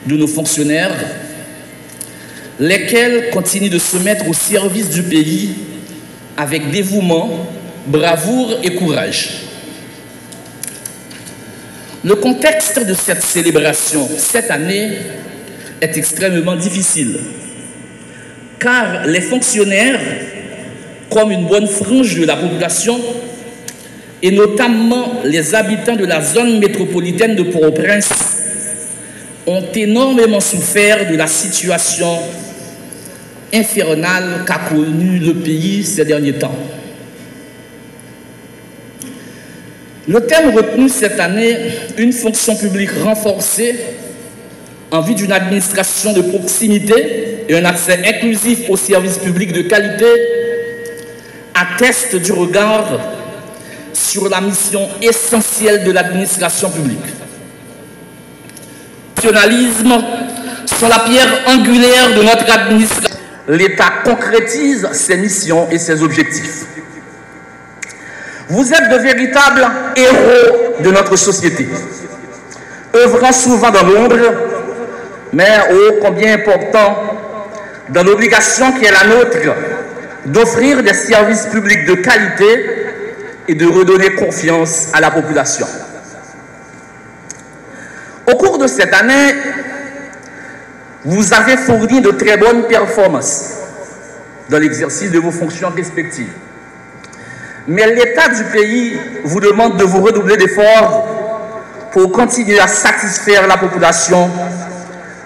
de nos fonctionnaires, lesquels continuent de se mettre au service du pays avec dévouement, bravoure et courage. Le contexte de cette célébration cette année est extrêmement difficile, car les fonctionnaires, comme une bonne frange de la population, et notamment les habitants de la zone métropolitaine de Port-au-Prince, ont énormément souffert de la situation infernale qu'a connue le pays ces derniers temps. Le thème retenu cette année, une fonction publique renforcée en vue d'une administration de proximité et un accès inclusif aux services publics de qualité, atteste du regard sur la mission essentielle de l'administration publique. Le nationalisme sont la pierre angulaire de notre administration. L'État concrétise ses missions et ses objectifs. Vous êtes de véritables héros de notre société, œuvrant souvent dans l'ombre, mais ô combien important, dans l'obligation qui est la nôtre d'offrir des services publics de qualité et de redonner confiance à la population. Au cours de cette année, vous avez fourni de très bonnes performances dans l'exercice de vos fonctions respectives. Mais l'État du pays vous demande de vous redoubler d'efforts pour continuer à satisfaire la population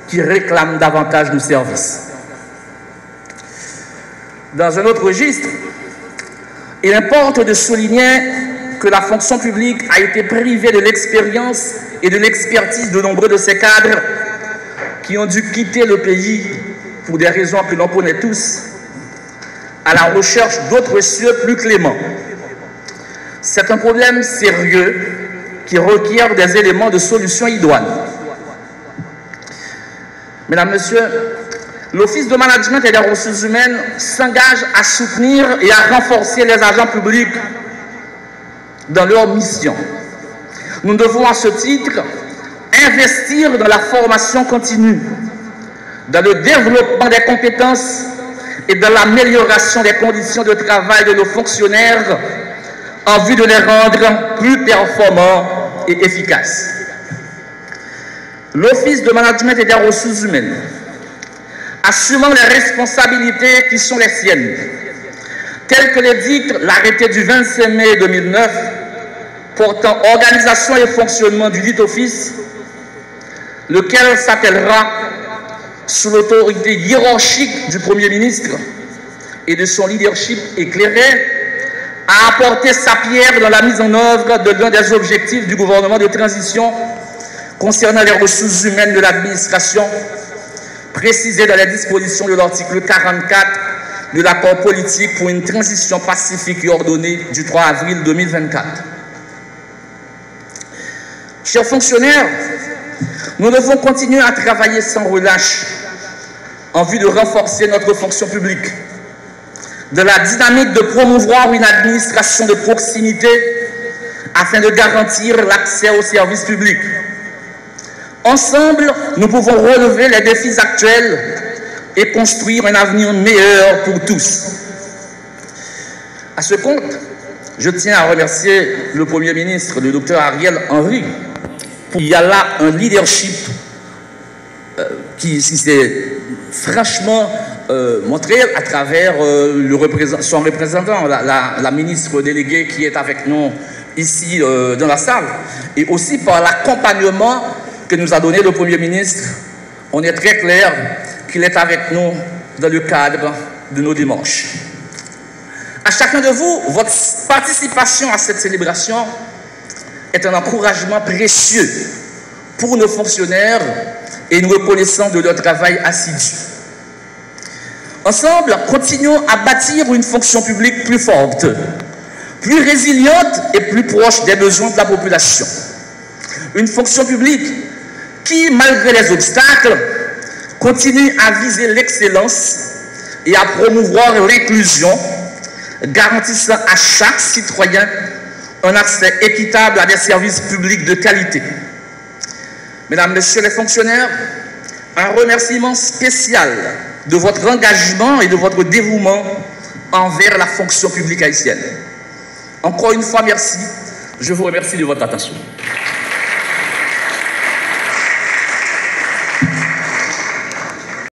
qui réclame davantage de services. Dans un autre registre, il importe de souligner que la fonction publique a été privée de l'expérience et de l'expertise de nombreux de ses cadres qui ont dû quitter le pays pour des raisons que l'on connaît tous, à la recherche d'autres cieux plus cléments. C'est un problème sérieux qui requiert des éléments de solution idoine. Mesdames, Messieurs, l'Office de management et des ressources humaines s'engage à soutenir et à renforcer les agents publics dans leur mission. Nous devons à ce titre investir dans la formation continue, dans le développement des compétences et dans l'amélioration des conditions de travail de nos fonctionnaires en vue de les rendre plus performants et efficaces. L'Office de management et des ressources humaines, assumant les responsabilités qui sont les siennes, telles que les dicte l'arrêté du 25 mai 2009 portant organisation et fonctionnement du dit office, lequel s'appellera, sous l'autorité hiérarchique du Premier ministre et de son leadership éclairé, à apporter sa pierre dans la mise en œuvre de l'un des objectifs du gouvernement de transition concernant les ressources humaines de l'administration, précisé dans les dispositions de l'article 44 de l'accord politique pour une transition pacifique et ordonnée du 3 avril 2024. Chers fonctionnaires, nous devons continuer à travailler sans relâche en vue de renforcer notre fonction publique, de la dynamique de promouvoir une administration de proximité afin de garantir l'accès aux services publics. Ensemble, nous pouvons relever les défis actuels et construire un avenir meilleur pour tous. À ce compte, je tiens à remercier le Premier ministre, le Dr Ariel Henry. Il y a là un leadership qui s'est franchement montré à travers son représentant, la ministre déléguée qui est avec nous ici dans la salle, et aussi par l'accompagnement que nous a donné le Premier ministre. On est très clair qu'il est avec nous dans le cadre de nos démarches. À chacun de vous, votre participation à cette célébration est un encouragement précieux pour nos fonctionnaires et une reconnaissance de leur travail assidu. Ensemble, continuons à bâtir une fonction publique plus forte, plus résiliente et plus proche des besoins de la population. Une fonction publique qui, malgré les obstacles, continue à viser l'excellence et à promouvoir l'inclusion, garantissant à chaque citoyen un accès équitable à des services publics de qualité. Mesdames, Messieurs les fonctionnaires, un remerciement spécial de votre engagement et de votre dévouement envers la fonction publique haïtienne. Encore une fois, merci. Je vous remercie de votre attention.